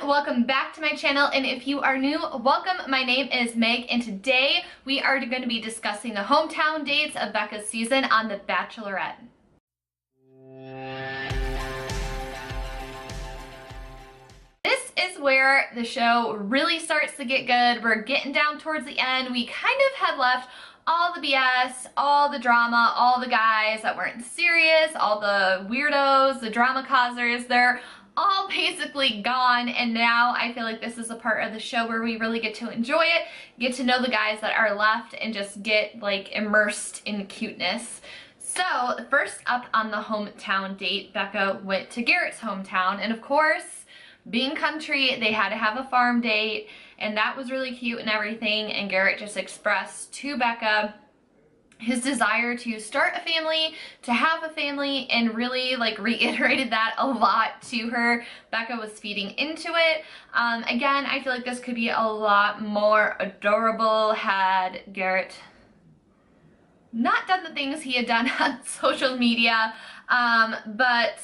welcome back to my channel, and if you are new, welcome. My name is Meg, and today we are going to be discussing the hometown dates of Becca's season on The Bachelorette. This is where the show really starts to get good. We're getting down towards the end. We kind of had left all the BS, all the drama, all the guys that weren't serious, all the weirdos, the drama causers, they're all basically gone, and now I feel like this is a part of the show where we really get to enjoy it, get to know the guys that are left, and just get like immersed in cuteness. So first up on the hometown date, Becca went to Garrett's hometown, and of course, being country, they had to have a farm date, and that was really cute and everything, and Garrett just expressed to Becca his desire to start a family, to have a family, and really like reiterated that a lot to her. Becca was feeding into it. Again, I feel like this could be a lot more adorable had Garrett not done the things he had done on social media, but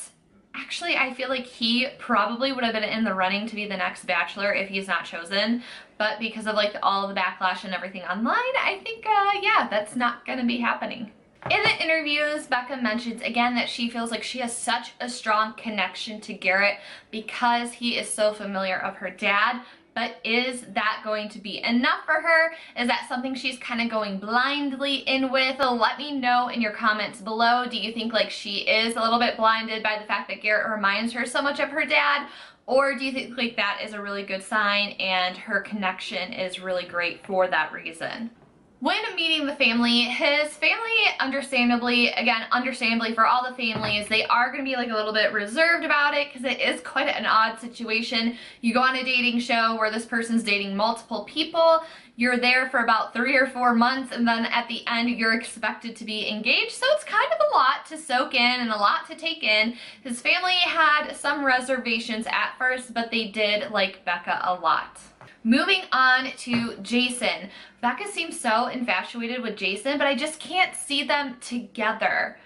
actually, I feel like he probably would have been in the running to be the next Bachelor if he's not chosen, but because of like all the backlash and everything online, I think, yeah, that's not gonna be happening. In the interviews, Becca mentions again that she feels like she has such a strong connection to Garrett because he is so familiar of her dad. But is that going to be enough for her? Is that something she's kind of going blindly in with? Let me know in your comments below. Do you think like she is a little bit blinded by the fact that Garrett reminds her so much of her dad? Or do you think like that is a really good sign and her connection is really great for that reason? When meeting the family, his family, understandably for all the families, they are going to be like a little bit reserved about it because it is quite an odd situation. You go on a dating show where this person's dating multiple people, you're there for about 3 or 4 months, and then at the end you're expected to be engaged, so it's kind of a lot to soak in and a lot to take in. His family had some reservations at first, but they did like Becca a lot. Moving on to Jason. Becca seems so infatuated with Jason, but I just can't see them together.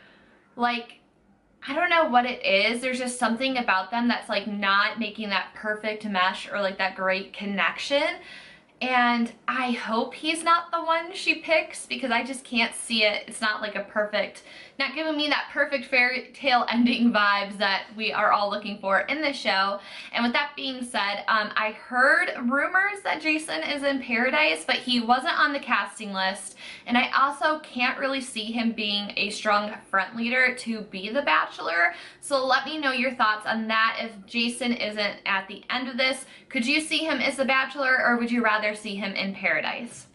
Like, I don't know what it is. There's just something about them that's like not making that perfect mesh or like that great connection. And I hope he's not the one she picks because I just can't see it. It's not like a perfect, not giving me that perfect fairy tale ending vibes that we are all looking for in the show. And with that being said, I heard rumors that Jason is in Paradise, but he wasn't on the casting list. And I also can't really see him being a strong front leader to be the Bachelor. So let me know your thoughts on that. If Jason isn't at the end of this, could you see him as the Bachelor, or would you rather see him in Paradise?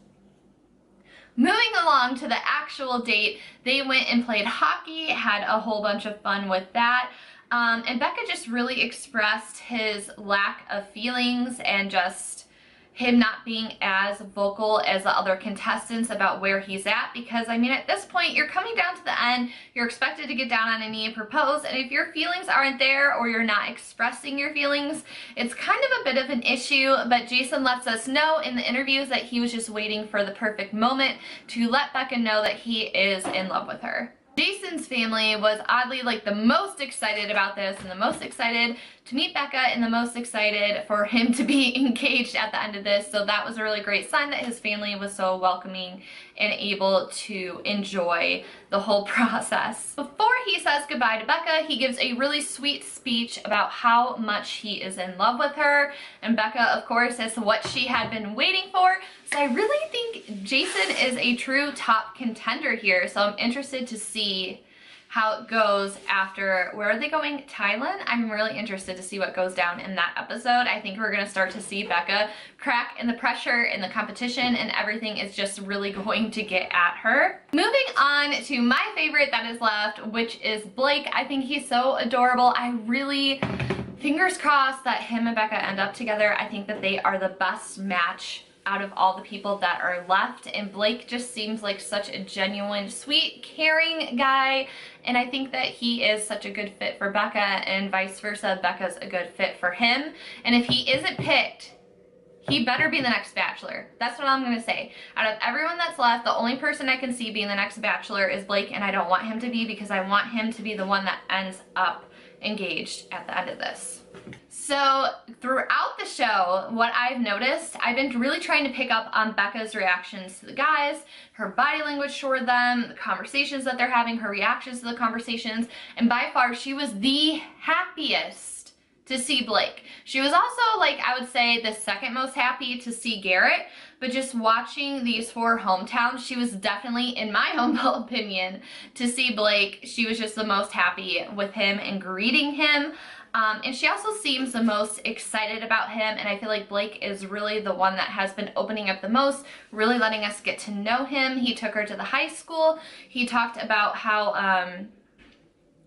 Moving along to the actual date, they went and played hockey, had a whole bunch of fun with that. And Becca just really expressed his lack of feelings and just him not being as vocal as the other contestants about where he's at, because I mean at this point you're coming down to the end, you're expected to get down on a knee and propose, and if your feelings aren't there or you're not expressing your feelings, it's kind of a bit of an issue. But Jason lets us know in the interviews that he was just waiting for the perfect moment to let Becca know that he is in love with her. Jason's family was oddly like the most excited about this, and the most excited to meet Becca, and the most excited for him to be engaged at the end of this. So that was a really great sign that his family was so welcoming and able to enjoy the whole process. Before he says goodbye to Becca, he gives a really sweet speech about how much he is in love with her. And Becca, of course, is what she had been waiting for. So I really think Jason is a true top contender here. So I'm interested to see how it goes after, where are they going? Thailand? I'm really interested to see what goes down in that episode. I think we're gonna start to see Becca crack in the pressure and the competition, and everything is just really going to get at her. Moving on to my favorite that is left, which is Blake. I think he's so adorable. I really, fingers crossed that him and Becca end up together. I think that they are the best match out of all the people that are left, and Blake just seems like such a genuine, sweet, caring guy, and I think that he is such a good fit for Becca, and vice versa, Becca's a good fit for him. And if he isn't picked, he better be the next Bachelor. That's what I'm gonna say. Out of everyone that's left, the only person I can see being the next Bachelor is Blake, and I don't want him to be, because I want him to be the one that ends up engaged at the end of this. So throughout the show, what I've noticed, I've been really trying to pick up on Becca's reactions to the guys, her body language toward them, the conversations that they're having, her reactions to the conversations, and by far she was the happiest to see Blake. She was also, like, I would say the second most happy to see Garrett, but just watching these 4 hometowns, she was definitely, in my humble opinion, to see Blake, she was just the most happy with him and greeting him. And she also seems the most excited about him, and I feel like Blake is really the one that has been opening up the most, really letting us get to know him. He took her to the high school. He talked about how,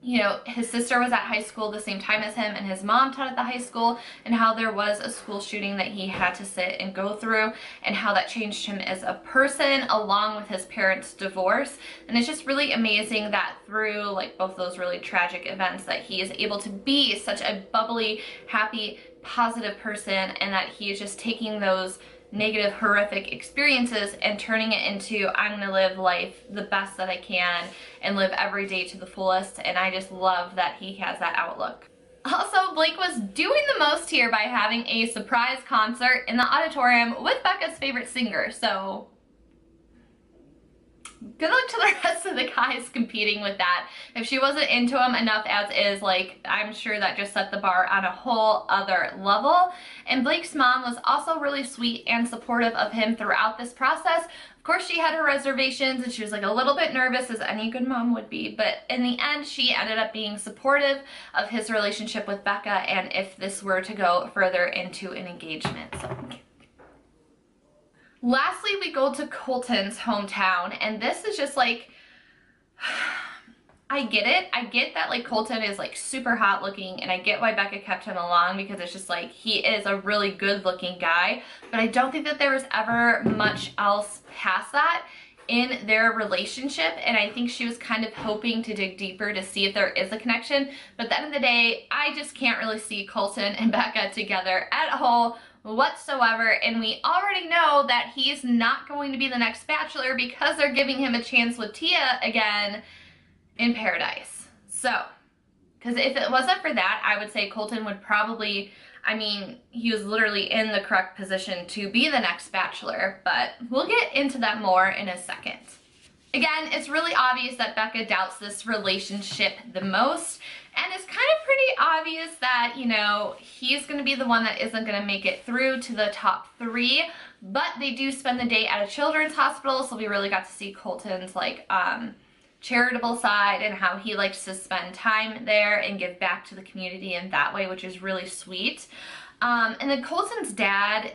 you know, his sister was at high school the same time as him, and his mom taught at the high school, and how there was a school shooting that he had to sit and go through, and how that changed him as a person along with his parents' divorce. And it's just really amazing that through, like, both those really tragic events that he is able to be such a bubbly, happy, positive person, and that he is just taking those negative, horrific experiences and turning it into, I'm gonna live life the best that I can and live every day to the fullest. And I just love that he has that outlook. Also, Blake was doing the most here by having a surprise concert in the auditorium with Becca's favorite singer, so good luck to the rest of the guys competing with that. If she wasn't into him enough as is, like, I'm sure that just set the bar on a whole other level. And Blake's mom was also really sweet and supportive of him throughout this process. Of course, she had her reservations and she was like a little bit nervous, as any good mom would be, but in the end she ended up being supportive of his relationship with Becca and if this were to go further into an engagement. So lastly, we go to Colton's hometown, and this is just like, I get it. I get that, like, Colton is, like, super hot looking, and I get why Becca kept him along, because it's just like, he is a really good looking guy, but I don't think that there was ever much else past that in their relationship, and I think she was kind of hoping to dig deeper to see if there is a connection, but at the end of the day, I just can't really see Colton and Becca together at all whatsoever, and we already know that he's not going to be the next Bachelor because they're giving him a chance with Tia again in Paradise. So, because if it wasn't for that, I would say Colton would probably, I mean, he was literally in the correct position to be the next Bachelor, but we'll get into that more in a second. Again, it's really obvious that Becca doubts this relationship the most, and it's kind of pretty obvious that, you know, he's going to be the one that isn't going to make it through to the top 3, but they do spend the day at a children's hospital, so we really got to see Colton's, like, charitable side and how he likes to spend time there and give back to the community in that way, which is really sweet. And then Colton's dad,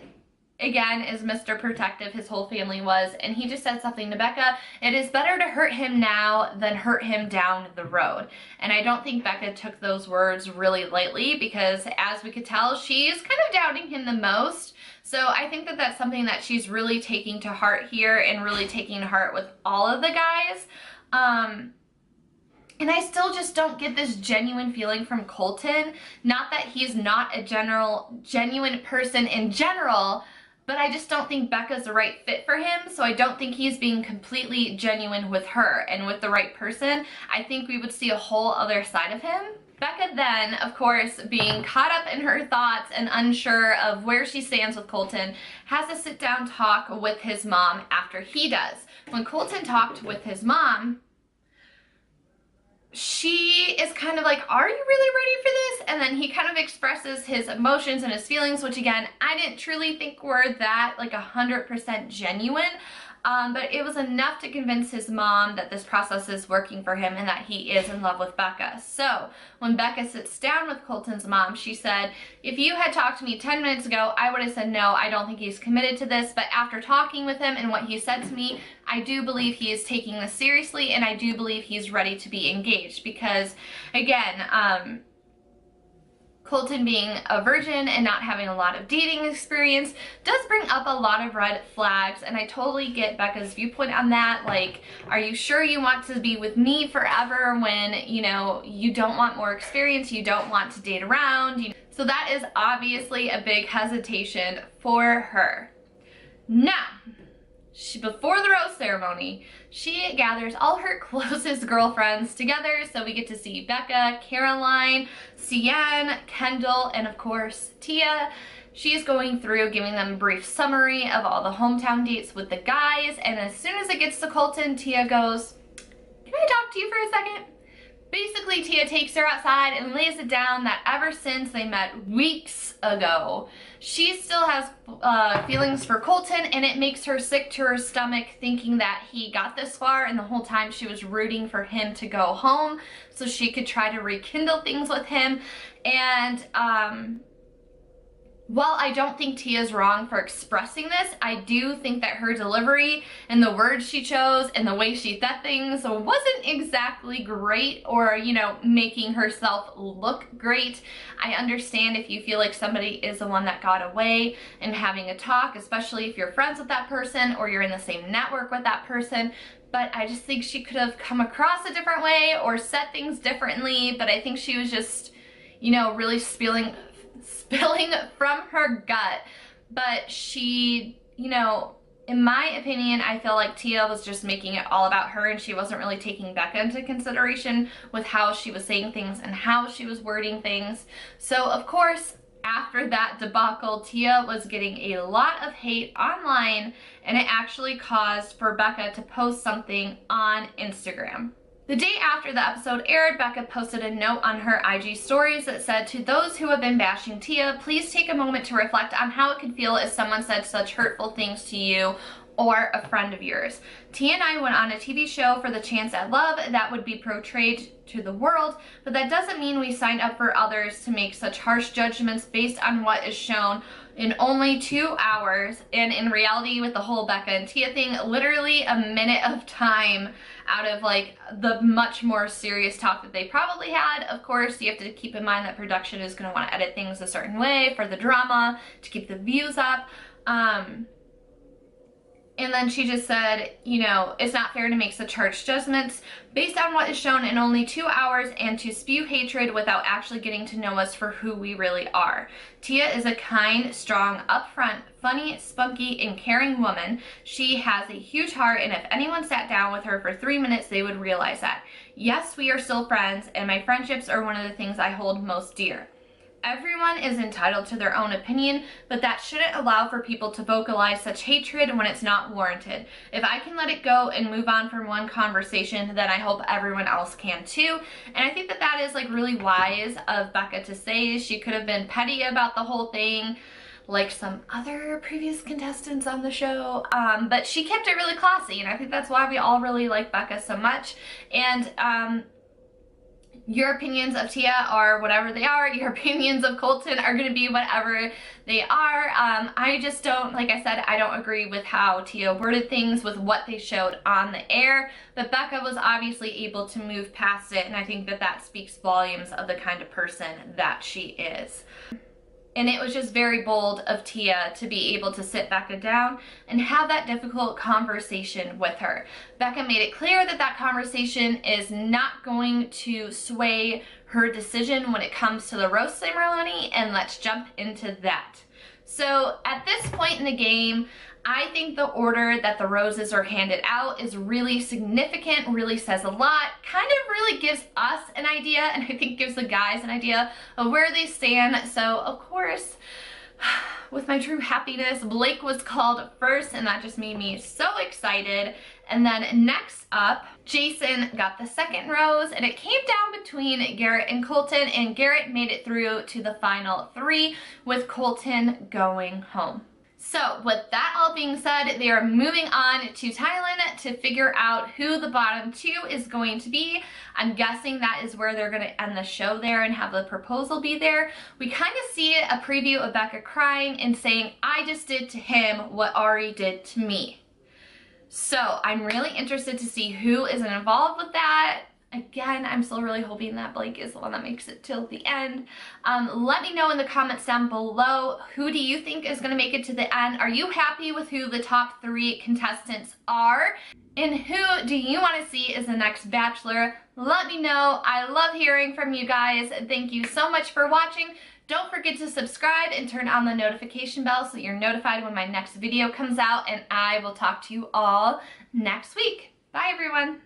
again, is Mr. Protective, his whole family was, and he just said something to Becca, it is better to hurt him now than hurt him down the road. And I don't think Becca took those words really lightly, because as we could tell, she's kind of doubting him the most. So I think that that's something that she's really taking to heart here, and really taking to heart with all of the guys. And I still just don't get this genuine feeling from Colton. Not that he's not a genuine person in general, but I just don't think Becca's the right fit for him, so I don't think he's being completely genuine with her. And with the right person, I think we would see a whole other side of him. Becca then, of course, being caught up in her thoughts and unsure of where she stands with Colton, has a sit-down talk with his mom after he does. When Colton talked with his mom, she is kind of like, are you really ready for this? And then he kind of expresses his emotions and his feelings, which again, I didn't truly think were that like 100% genuine. But it was enough to convince his mom that this process is working for him and that he is in love with Becca. So when Becca sits down with Colton's mom, she said, if you had talked to me 10 minutes ago, I would have said, no, I don't think he's committed to this. But after talking with him and what he said to me, I do believe he is taking this seriously, and I do believe he's ready to be engaged. Because again, Colton being a virgin and not having a lot of dating experience does bring up a lot of red flags, and I totally get Becca's viewpoint on that. Like, are you sure you want to be with me forever when, you know, you don't want more experience, you don't want to date around? So that is obviously a big hesitation for her. Now, before the rose ceremony, she gathers all her closest girlfriends together. So we get to see Becca, Caroline, Cian, Kendall, and of course Tia. She's going through giving them a brief summary of all the hometown dates with the guys, and as soon as it gets to Colton, Tia goes, "Can I talk to you for a second?" Basically, Tia takes her outside and lays it down that ever since they met weeks ago, she still has feelings for Colton, and it makes her sick to her stomach thinking that he got this far, and the whole time she was rooting for him to go home so she could try to rekindle things with him. And while I don't think Tia's wrong for expressing this, I do think that her delivery and the words she chose and the way she said things wasn't exactly great, or, you know, making herself look great. I understand if you feel like somebody is the one that got away and having a talk, especially if you're friends with that person or you're in the same network with that person. But I just think she could have come across a different way or said things differently. But I think she was just, you know, really spilling from her gut. But she, you know, in my opinion, I feel like Tia was just making it all about her, and she wasn't really taking Becca into consideration with how she was saying things and how she was wording things. So of course, after that debacle, Tia was getting a lot of hate online, and it actually caused for Becca to post something on Instagram. The day after the episode aired, Becca posted a note on her IG stories that said, "To those who have been bashing Tia, please take a moment to reflect on how it could feel if someone said such hurtful things to you or a friend of yours. Tia and I went on a TV show for the chance at love that would be portrayed to the world, but that doesn't mean we signed up for others to make such harsh judgments based on what is shown in only 2 hours." And in reality, with the whole Becca and Tia thing, literally a minute of time out of like the much more serious talk that they probably had. Of course, you have to keep in mind that production is going to want to edit things a certain way for the drama to keep the views up. And then she just said, you know, "It's not fair to make such harsh judgments based on what is shown in only 2 hours and to spew hatred without actually getting to know us for who we really are. Tia is a kind, strong, upfront, funny, spunky, and caring woman. She has a huge heart, and if anyone sat down with her for 3 minutes, they would realize that. Yes, we are still friends, and my friendships are one of the things I hold most dear. Everyone is entitled to their own opinion, but that shouldn't allow for people to vocalize such hatred when it's not warranted. If I can let it go and move on from one conversation, then I hope everyone else can too." And I think that that is like really wise of Becca to say. She could have been petty about the whole thing, like some other previous contestants on the show, but she kept it really classy, and I think that's why we all really like Becca so much. And your opinions of Tia are whatever they are. Your opinions of Colton are going to be whatever they are. I just don't, like I said, I don't agree with how Tia worded things with what they showed on the air, but Becca was obviously able to move past it, and I think that that speaks volumes of the kind of person that she is. And it was just very bold of Tia to be able to sit Becca down and have that difficult conversation with her. Becca made it clear that that conversation is not going to sway her decision when it comes to the roast ceremony, and let's jump into that. So at this point in the game, I think the order that the roses are handed out is really significant, really says a lot, kind of really gives us an idea, and I think gives the guys an idea of where they stand. So of course, with my true happiness, Blake was called first, and that just made me so excited. And then next up, Jason got the second rose, and it came down between Garrett and Colton, and Garrett made it through to the final 3 with Colton going home. So with that all being said, they are moving on to Thailand to figure out who the bottom 2 is going to be. I'm guessing that is where they're going to end the show there and have the proposal be there. We kind of see a preview of Becca crying and saying, "I just did to him what Ari did to me." So I'm really interested to see who is involved with that. Again, I'm still really hoping that Blake is the one that makes it till the end. Let me know in the comments down below, who do you think is going to make it to the end? Are you happy with who the top 3 contestants are? And who do you want to see as the next Bachelor? Let me know. I love hearing from you guys. Thank you so much for watching. Don't forget to subscribe and turn on the notification bell so that you're notified when my next video comes out, and I will talk to you all next week. Bye everyone.